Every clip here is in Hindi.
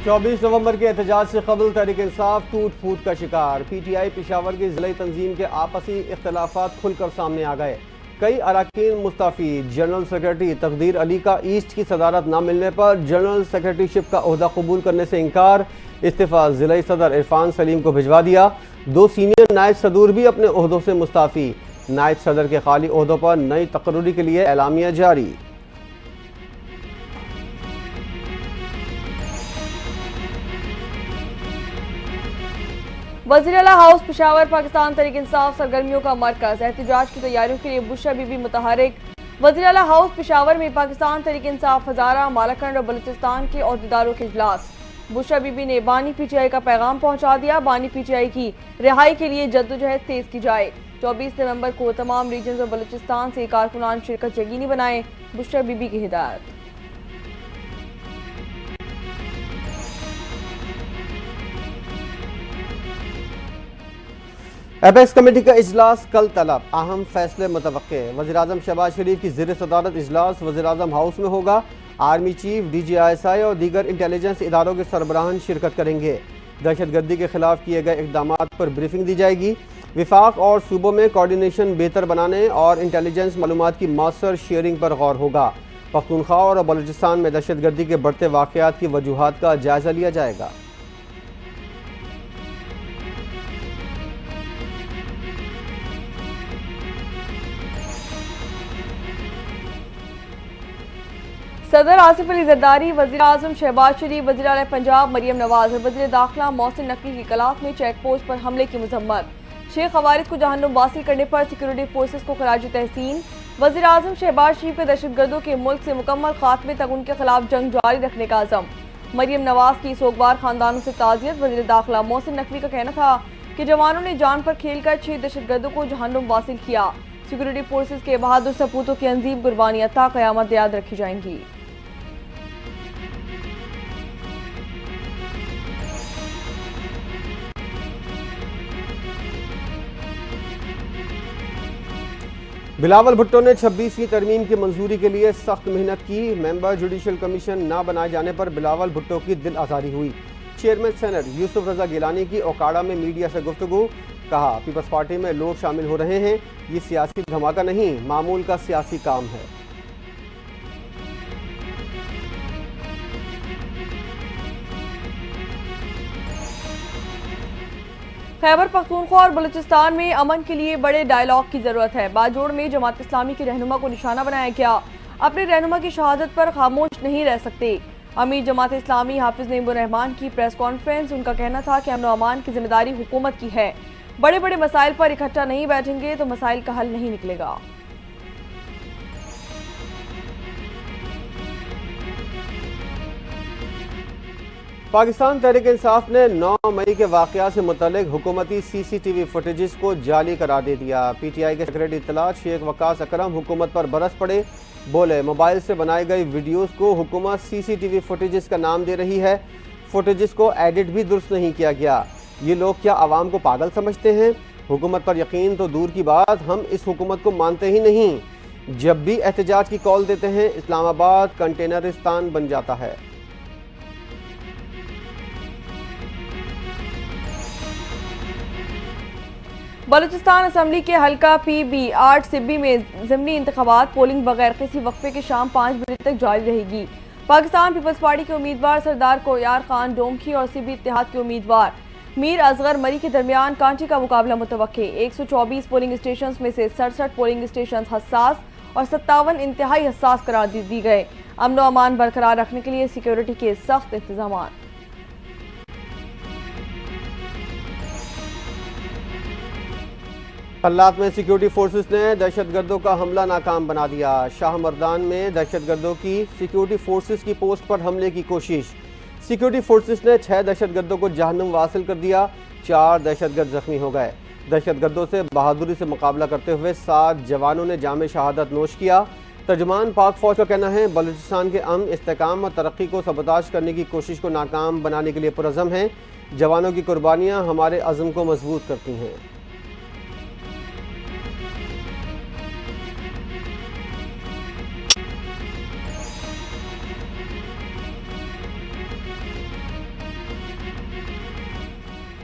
24 नवंबर के एहतजाज से कबल तहरीक इंसाफ टूट फूट का शिकार। PTI पेशावर की जिला तंजीम के आपसी इख्तलाफात खुलकर सामने आ गए। कई अरकान मुस्तफ़ी। जनरल सेक्रेटरी तकदीर अली का ईस्ट की सदारत न मिलने पर जनरल सेक्रेटरीशिप का ओहदा कबूल करने से इनकार। इस्तीफ़ा जिला सदर इरफान सलीम को भिजवा दिया। 2 सीनियर नायब सदूर भी अपने ओहदों से मुस्ताफ़ी। नायब सदर के खाली ओहदों पर नई तकर्री के लिए एलामिया जारी। वज़ीर-ए-आला हाउस पेशावर पाकिस्तान तहरीक इंसाफ सरगर्मियों का मरकज। एहतजाज की तैयारियों के लिए बुशरा बीबी मुतहरिक। वज़ीर-ए-आला हाउस पेशावर में पाकिस्तान तहरीक इंसाफ हजारा, मालाकंड और बलूचिस्तान के अहदेदारों के इजलास। बुशरा बीबी ने बानी PTI का पैगाम पहुंचा दिया। बानी PTI की रिहाई के लिए जद्दोजहद तेज की जाए। 24 नवंबर को तमाम रीजन और बलूचिस्तान से कारकुनान शिरकत यकीनी बनाए। बुशरा बीबी की हिदायत। एपेक्स कमेटी का इजलास कल तलब। अहम फैसले मुतवक्के। वज़ीर-ए-आज़म शहबाज शरीफ की ज़ेर सदारत इजलास वज़ीर-ए-आज़म हाउस में होगा। आर्मी चीफ, DGISI और दीगर इंटेलिजेंस इदारों के सरबराहान शिरकत करेंगे। दहशतगर्दी के खिलाफ किए गए इक़दामात पर ब्रीफिंग दी जाएगी। विफाक और सूबों में कोऑर्डिनेशन बेहतर बनाने और इंटेलिजेंस मालूमात की मौसर शेयरिंग पर गौर होगा। पख्तूनख्वा और बलूचिस्तान में दहशतगर्दी के बढ़ते वाक़यात की वजूहात का जायज़ा लिया जाएगा। सदर आसिफ अली जरदारी, वज़ीर-ए-आज़म शहबाज शरीफ, वज़ीर-ए-आला पंजाब मरियम नवाज और वज़ीर दाखिला मोहसिन नकवी की कलात में चेक पोस्ट पर हमले की मजम्मत। शेख खवारिद को जहन्नुम वासिल करने पर सिक्योरिटी फोर्सेस को खराज तहसीन। वज़ीर-ए-आज़म शहबाज शरीफ के दहशतगर्दों के मुल्क से मुकम्मल खात्मे तक उनके खिलाफ जंग जारी रखने का अज़म। मरियम नवाज की सोगवार खानदानों से ताज़ियत। वज़ीर दाखिला मोहसिन नकवी का कहना था कि जवानों ने जान पर खेल कर 6 दहशतगर्दों को जहन्नुम वासिल किया। सिक्योरिटी फोर्सेस के बहादुर सपूतों की अंजीम कुर्बानियां ता क़यामत याद रखी जाएंगी। बिलावल भुट्टो ने 26वीं तरमीम की मंजूरी के लिए सख्त मेहनत की। मेंबर जुडिशल कमीशन न बनाए जाने पर बिलावल भुट्टो की दिल आज़ारी हुई। चेयरमैन सेनेट यूसुफ रजा गिलानी की ओकाड़ा में मीडिया से गुफ्तगू। कहा, पीपल्स पार्टी में लोग शामिल हो रहे हैं। ये सियासी धमाका नहीं, मामूल का सियासी काम है। खैबर पख्तूनख्वा और बलूचिस्तान में अमन के लिए बड़े डायलॉग की जरूरत है। बाजोड़ में जमात इस्लामी की रहनुमा को निशाना बनाया गया। अपने रहनुमा की शहादत पर खामोश नहीं रह सकते। अमीर जमात इस्लामी हाफिज नईमुर रहमान की प्रेस कॉन्फ्रेंस। उनका कहना था कि अमन अमान की जिम्मेदारी हुकूमत की है। बड़े बड़े मसाइल पर इकट्ठा नहीं बैठेंगे तो मसाइल का हल नहीं निकलेगा। पाकिस्तान तहरीक इंसाफ ने 9 मई के वाक़या से मुतल्लिक हुकूमती CCTV फुटेजेस को जाली करार दे दिया। PTI के सेक्रेटरी इत्तलात शेख वकास अकरम हुकूमत पर बरस पड़े। बोले, मोबाइल से बनाई गई वीडियोस को हुकूमत CCTV फुटेजेस का नाम दे रही है। फुटेजेस को एडिट भी दुरुस्त नहीं किया गया। ये लोग क्या आवाम को पागल समझते हैं? हुकूमत पर यकीन तो दूर की बात, हम इस हुकूमत को मानते ही नहीं। जब भी एहतजाज की कॉल देते हैं, इस्लामाबाद कंटेनरिस्तान बन जाता है। बलूचिस्तान असम्बली के हल्का PB-8 सिब्बी में ज़िमनी इंतखाबात पोलिंग बगैर किसी वक्फे के शाम 5 बजे तक जारी रहेगी। पाकिस्तान पीपल्स पार्टी के उम्मीदवार सरदार कोयार खान डोमखी और सिब्बी इत्तेहाद के उम्मीदवार मीर असगर मरी के दरमियान कांटी का मुकाबला मुतवक्के। 124 पोलिंग स्टेशन में से 67 पोलिंग स्टेशन हसास और 57 इंतहाई हसास करार दी गए। अमन व अमान बरकरार रखने के लिए सिक्योरिटी के सख्त इंतजाम। हालात में सिक्योरिटी फोर्सेस ने दहशतगर्दों का हमला नाकाम बना दिया। शाह मर्दान में दहशतगर्दों की सिक्योरिटी फोर्सेस की पोस्ट पर हमले की कोशिश। सिक्योरिटी फोर्सेस ने 6 दहशतगर्दों को जहन्नुम वासिल कर दिया। 4 दहशतगर्द जख्मी हो गए। दहशतगर्दों से बहादुरी से मुकाबला करते हुए 7 जवानों ने जामे शहादत नोश किया। तर्जुमान पाक फौज का कहना है, बलूचिस्तान के अमन, इस्तेकाम और तरक्की को सबताश करने की कोशिश को नाकाम बनाने के लिए पुरज़म हैं। जवानों की कुर्बानियाँ हमारे अज़्म को मजबूत करती हैं।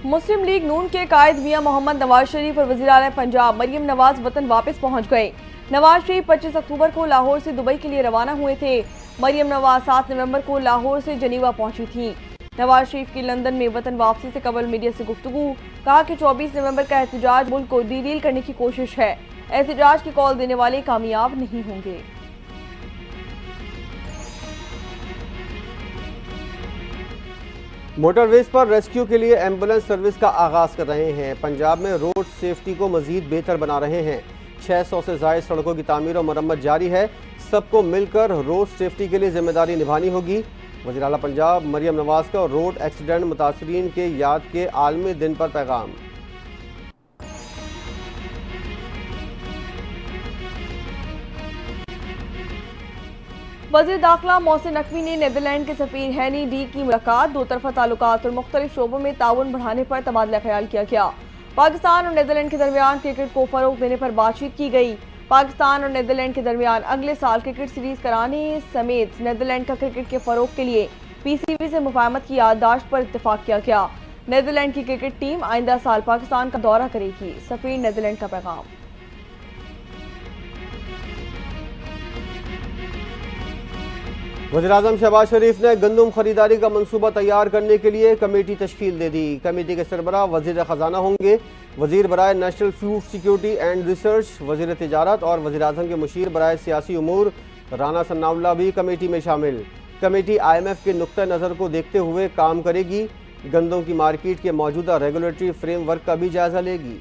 मुस्लिम लीग नून के कायद मियां मोहम्मद नवाज शरीफ और वज़ीर आला पंजाब मरियम नवाज वतन वापस पहुंच गए। नवाज शरीफ 25 अक्टूबर को लाहौर से दुबई के लिए रवाना हुए थे। मरियम नवाज 7 नवंबर को लाहौर से जनीवा पहुंची थी। नवाज शरीफ की लंदन में वतन वापसी से कबल मीडिया से गुफ्तगू, कहा कि 24 नवंबर का एहतजाज मुल्क को डीलील करने की कोशिश है। एहतजाज की कॉल देने वाले कामयाब नहीं होंगे। मोटरवेज पर रेस्क्यू के लिए एम्बुलेंस सर्विस का आगाज कर रहे हैं। पंजाब में रोड सेफ्टी को मजीद बेहतर बना रहे हैं। 600 से ज्यादा सड़कों की तामीर और मरम्मत जारी है। सबको मिलकर रोड सेफ्टी के लिए जिम्मेदारी निभानी होगी। वज़ीर आला पंजाब मरियम नवाज का रोड एक्सीडेंट मुतासरीन के याद के आलमी दिन पर पैगाम। वज़ीर दाखिला मोहसिन नकवी ने नीदरलैंड के सफीर हैनी डी की मुलाकात, दो तरफा ताल्लुकात और मुख्तलिफ शोबों में ताउन बढ़ाने पर तबादला ख्याल किया गया। पाकिस्तान और नीदरलैंड के दरमियान क्रिकेट को फरोग देने पर बातचीत की गई। पाकिस्तान और नीदरलैंड के दरमियान अगले साल क्रिकेट सीरीज कराने समेत नीदरलैंड का क्रिकेट के फरोग के लिए PCB से मुफाहमत की याददाश्त पर इत्तेफाक किया गया। नीदरलैंड की क्रिकेट टीम आइंदा साल पाकिस्तान का दौरा करेगी, सफीर नीदरलैंड का पैगाम। वज़ीर-ए-आज़म शहबाज शरीफ ने गंदम खरीदारी का मंसूबा तैयार करने के लिए कमेटी तश्कील दे दी। कमेटी के सरबराह वज़ीर ख़जाना होंगे। वज़ीर बराए national food security and research, वज़ीर तिजारत और वज़ीर-ए-आज़म के मुशीर बराए सियासी उमूर राना सन्नाउल्लाह भी कमेटी में शामिल। कमेटी IMF के नुक्ता नज़र को देखते हुए काम करेगी। गंदम की मार्केट के मौजूदा रेगुलेटरी फ्रेमवर्क का भी जायजा लेगी।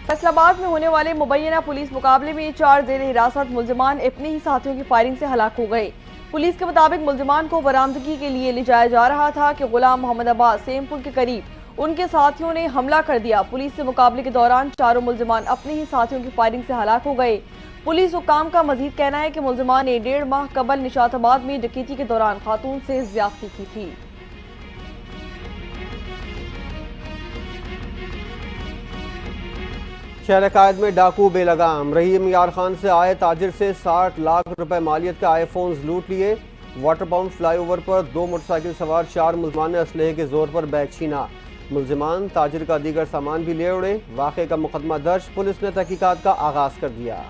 फैसलाबाद में होने वाले मुबैना पुलिस मुकाबले में 4 जेर हिरासत मुल्जिमान अपने ही साथियों की फायरिंग से हलाक हो गए। पुलिस के मुताबिक मुल्जिमान को बरामदगी के लिए ले जाया जा रहा था कि गुलाम मोहम्मद अब्बास सेमपुर के करीब उनके साथियों ने हमला कर दिया। पुलिस से मुकाबले के दौरान चारों मुल्जिमान अपने ही साथियों की फायरिंग से हलाक हो गए। पुलिस हुक्काम का मजीद कहना है कि मुल्जिमान ने 1.5 माह कबल निशाताबाद में डकैती के दौरान खातून से ज्यादती की थी। शहर कायद में डाकू बेलगाम, रहीम यार खान से आए ताजिर से 60 लाख रुपए मालियत के आईफोन्स लूट लिए। वाटर पाउंड फ्लाईओवर पर 2 मोटरसाइकिल सवार 4 मुल्जिमान ने असलहे के जोर पर बैग छीना। मुल्जिमान ताजिर का दीगर सामान भी ले उड़े। वाक़े का मुकदमा दर्ज, पुलिस ने तहकीकात का आगाज कर दिया।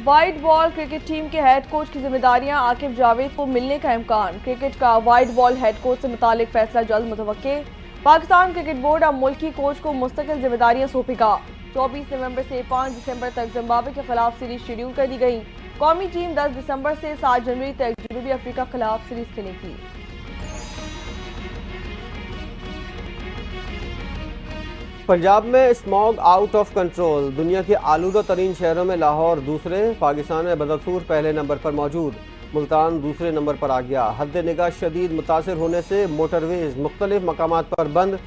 वाइट बॉल क्रिकेट टीम के हेड कोच की जिम्मेदारियां आकिब जावेद को मिलने का इम्कान। क्रिकेट का वाइट बॉल हेड कोच से मुतालिक फैसला जल्द मुतवक्के। पाकिस्तान क्रिकेट बोर्ड अब मुल्की कोच को मुस्तकिल जिम्मेदारियां सौंपेगा। 24 नवंबर से 5 दिसंबर तक जिम्बाब्वे के खिलाफ सीरीज शेड्यूल कर दी गई। कौमी टीम 10 दिसंबर से 7 जनवरी तक जनूबी अफ्रीका के खिलाफ सीरीज खेलेगी। पंजाब में स्मॉग आउट ऑफ कंट्रोल, दुनिया के आलूदा तरीन शहरों में लाहौर दूसरे, पाकिस्तान में बदसूर पहले नंबर पर मौजूद, मुल्तान दूसरे नंबर पर आ गया। हद निगाह शदीद मुतासर होने से मोटरवेज मुख्तलिफ मकामात पर बंद।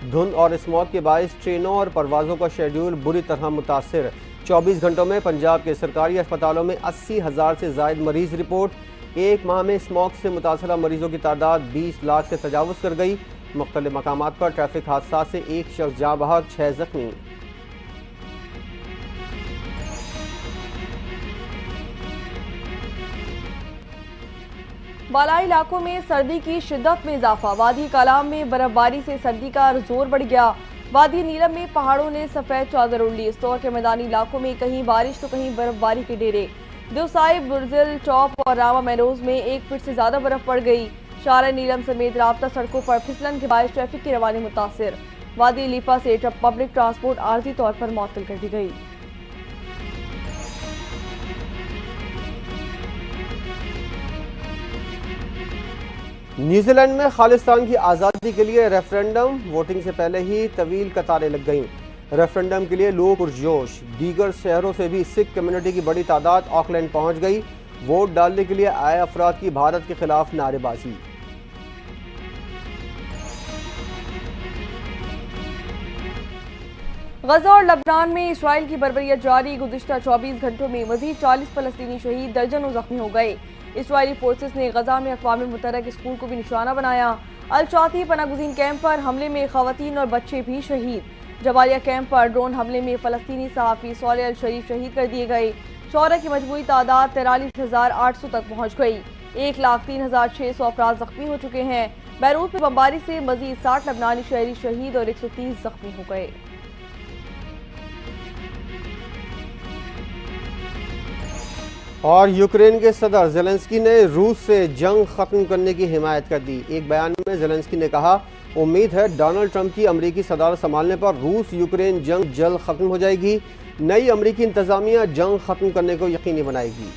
धुंध और स्मॉग के बायस ट्रेनों और परवाज़ों का शेड्यूल बुरी तरह मुतासर। 24 घंटों में पंजाब के सरकारी अस्पतालों में 80,000 से ज़ायद मरीज रिपोर्ट। एक माह में स्मॉग से मुतासरा मरीजों की तादाद 20 लाख से तजावुज़ कर गई। मुख्तलिफ मकामात पर ट्रैफिक हादसा से 1 शख्स जाँ बहक, 6 जख्मी। बालाई इलाकों में सर्दी की शिद्दत में इजाफा। वादी कलाम में बर्फबारी से सर्दी का जोर बढ़ गया। वादी नीलम में पहाड़ों ने सफेद चादर उड़ ली। इस दौर के मैदानी इलाकों में कहीं बारिश तो कहीं बर्फबारी के डेरे। दिवसाई, बुरजिल, चौप और रामा मैरोज में 1 फीट से ज्यादा बर्फ पड़ गई। शारा नीलम समेत राब्ता सड़कों पर फिसलन के बायस ट्रैफिक की रवानी मुतासिर। वादी लीपा से पब्लिक ट्रांसपोर्ट आर्जी तौर पर मुअत्तल कर दी गई। न्यूजीलैंड में खालिस्तान की आज़ादी के लिए रेफरेंडम, वोटिंग से पहले ही तवील कतारें लग गईं। रेफरेंडम के लिए लोग पुरजोश। दीगर शहरों से भी सिख कम्युनिटी की बड़ी तादाद ऑकलैंड पहुंच गई। वोट डालने के लिए आए अफराद की भारत के खिलाफ नारेबाजी। गजा और लबनान में इसराइल की बर्बरियत जारी। गुज़िश्ता 24 घंटों में मजीद 40 फलस्तीनी शहीद, दर्जनों जख्मी हो गए। इसराइली फोर्सेस ने गजा में अक़वाम मुत्तहदा के स्कूल को भी निशाना बनाया। अल शाती पनागुज़ीन कैंप पर हमले में खवातीन और बच्चे भी शहीद। जबालिया कैंप पर ड्रोन हमले में फ़लस्तीनी सहाफ़ी सोले अल शरीफ शहीद कर दिए गए। शोहरा की मजमूई तादाद 43,800 तक पहुँच गई। 1,03,600 अफराद जख्मी हो चुके हैं। बैरूत में बमबारी से मजीद 60 लबनानी शहरी शहीद और 130 जख्मी हो गए। और यूक्रेन के सदर ज़ेलेंस्की ने रूस से जंग खत्म करने की हिमायत कर दी। एक बयान में ज़ेलेंस्की ने कहा, उम्मीद है डोनाल्ड ट्रंप की अमरीकी सदारत संभालने पर रूस यूक्रेन जंग जल्द खत्म हो जाएगी। नई अमरीकी इंतजामिया जंग खत्म करने को यकीनी बनाएगी।